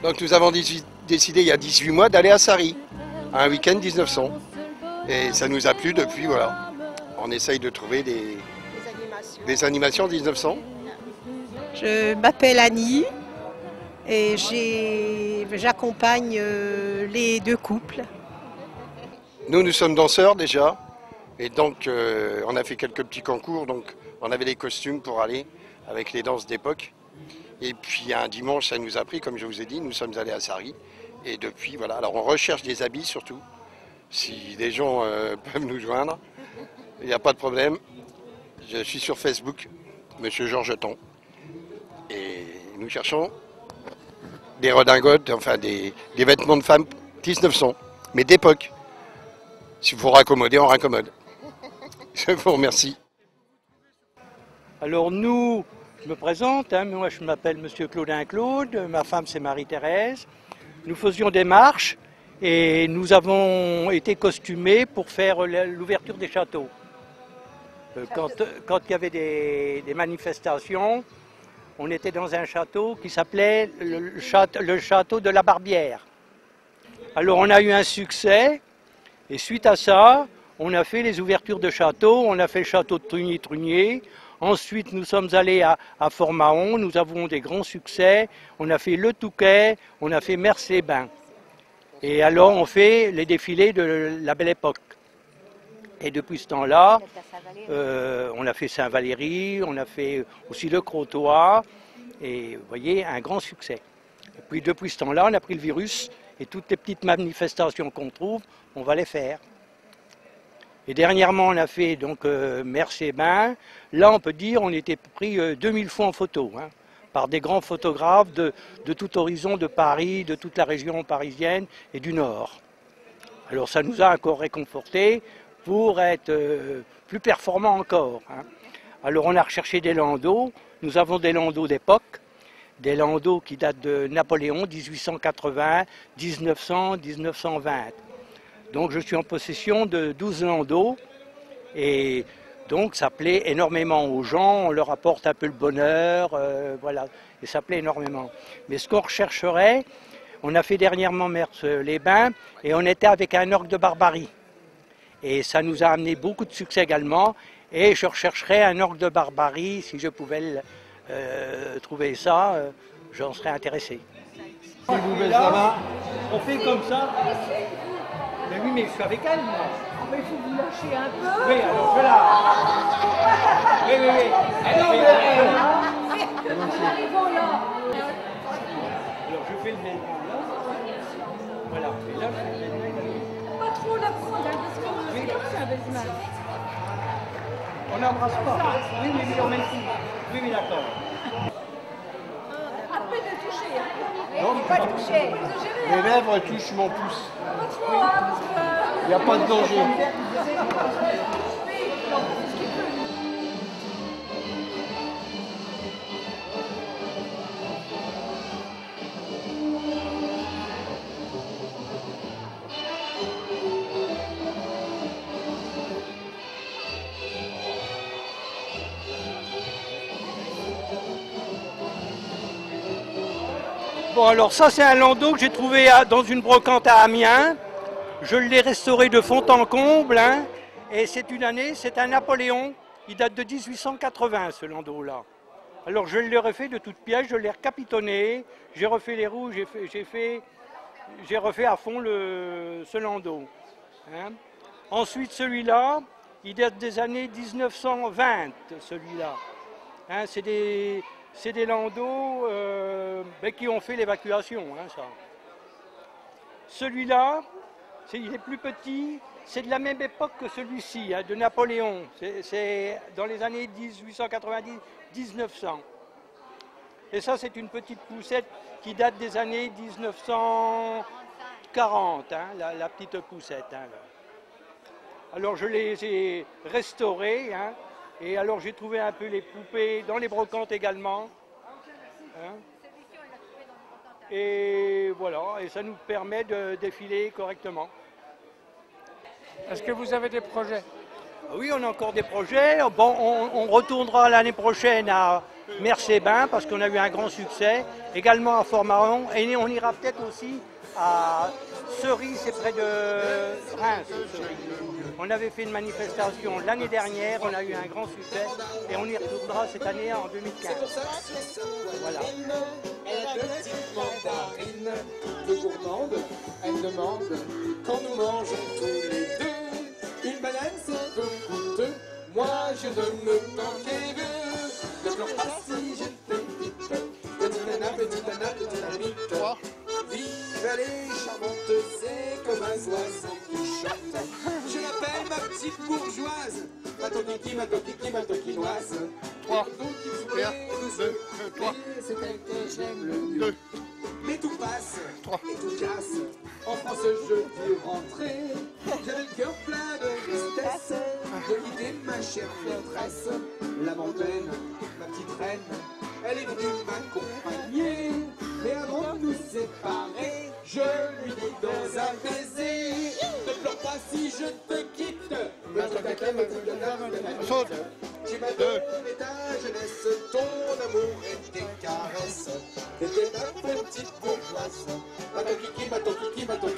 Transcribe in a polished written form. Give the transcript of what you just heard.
Donc nous avons décidé il y a 18 mois d'aller à Sarri, à un week-end 1900. Et ça nous a plu depuis, voilà. On essaye de trouver des animations 1900. Je m'appelle Annie et j'accompagne les deux couples. Nous sommes danseurs déjà. Et donc on a fait quelques petits concours. Donc on avait des costumes pour aller avec les danses d'époque. Et puis un dimanche, ça nous a pris, comme je vous ai dit, nous sommes allés à Sarri. Et depuis, voilà. Alors on recherche des habits surtout. Si des gens peuvent nous joindre, il n'y a pas de problème. Je suis sur Facebook, Monsieur Georges Ton. Et nous cherchons des redingotes, enfin des vêtements de femmes 1900, mais d'époque. S'il faut raccommoder, on raccommode. Je vous remercie. Alors nous, je me présente, moi je m'appelle Monsieur Claudin Claude, ma femme c'est Marie-Thérèse. Nous faisions des marches et nous avons été costumés pour faire l'ouverture des châteaux. Quand il y avait des manifestations, on était dans un château qui s'appelait le château de la Barbière. Alors on a eu un succès et suite à ça, on a fait les ouvertures de châteaux, on a fait le château de Trugny-Trugnier. Ensuite, nous sommes allés à Fort-Mahon, nous avons des grands succès. On a fait le Touquet, on a fait Mers-les-Bains. Et alors, on fait les défilés de la Belle Époque. Et depuis ce temps-là, on a fait Saint-Valéry, on a fait aussi le Crotoy. Et vous voyez, un grand succès. Et puis depuis ce temps-là, on a pris le virus et toutes les petites manifestations qu'on trouve, on va les faire. Et dernièrement, on a fait donc Mers-les-Bains. Là, on peut dire on était pris 2000 fois en photo, par des grands photographes de tout horizon de Paris, de toute la région parisienne et du Nord. Alors ça nous a encore réconfortés pour être plus performants encore. Alors on a recherché des landaux. Nous avons des landaux d'époque, des landaux qui datent de Napoléon, 1880, 1900, 1920. Donc je suis en possession de 12 landaux et donc ça plaît énormément aux gens, on leur apporte un peu le bonheur, voilà, et ça plaît énormément. Mais ce qu'on rechercherait, on a fait dernièrement Mers-les-Bains et on était avec un orgue de Barbarie. Et ça nous a amené beaucoup de succès également et je rechercherais un orgue de Barbarie, si je pouvais trouver ça, j'en serais intéressé. Là, on fait comme ça. Mais oui, mais je suis avec elle, moi. Oh, mais il faut vous lâcher un peu. Oui, alors je la... Oui, oui, oui. Alors, arrivons là. Alors je fais le même là. Voilà. Et là, je fais le même là. Pas trop la prendre, parce que c'est comme ça, Besma. On n'embrasse pas. Oui, mais en même temps. Oui, oui, d'accord. Après de toucher. Non, Pas toucher. mes lèvres touchent mon pouce. Pas trop, parce que... Il n'y a pas de danger. Bon, alors ça, c'est un landau que j'ai trouvé dans une brocante à Amiens. Je l'ai restauré de fond en comble, et c'est un Napoléon, il date de 1880 ce landau-là. Alors je l'ai refait de toutes pièces, je l'ai recapitonné, j'ai refait les roues, j'ai refait à fond ce landau. Ensuite celui-là, il date des années 1920, celui-là. C'est des landaux qui ont fait l'évacuation, ça. Celui-là, il est plus petit, c'est de la même époque que celui-ci, de Napoléon. C'est dans les années 1890-1900. Et ça, c'est une petite poussette qui date des années 1940, la petite poussette. Alors, je les ai restaurées, et alors j'ai trouvé un peu les poupées dans les brocantes également. Et voilà, et ça nous permet de défiler correctement. Est-ce que vous avez des projets? Oui, on a encore des projets. Bon, on retournera l'année prochaine à Mercébin, parce qu'on a eu un grand succès, également à Fort-Marron, et on ira peut-être aussi à Cerise, c'est près de Reims. On avait fait une manifestation l'année dernière, on a eu un grand succès, et on y retournera cette année en 2015. Voilà. Elle a deux petites mandarines, peu gourmande, elle demande quand nous mangeons tous les deux. Une banane c'est peu coûteux, moi je donne le temps qu'elle veut. Ne pleure pas si je te quitte, petite nana, petite nana, petite amie. Vive les charmantes, c'est comme un oiseau qui chante. Je l'appelle ma petite bourgeoise, ma toquiki, ma toquiki, ma toquinoise. 3, 4, 2, 3. C'est elle que j'aime le mieux. Mais tout passe, et tout casse. En France, je veux rentrer. J'avais le cœur plein de tristesse de quitter ma chère maîtresse. L'âme en peine, ma petite reine, elle est venue m'accompagner. Mais avant de nous séparer, je lui dis dans un baiser: ne pleure pas si je te quitte. Saute. Tu m'as donné ta jeunesse, ton amour et tes caresses. T'étais ma petite bourgeoise, ma toquiki, ma toquiki, ma toquiki.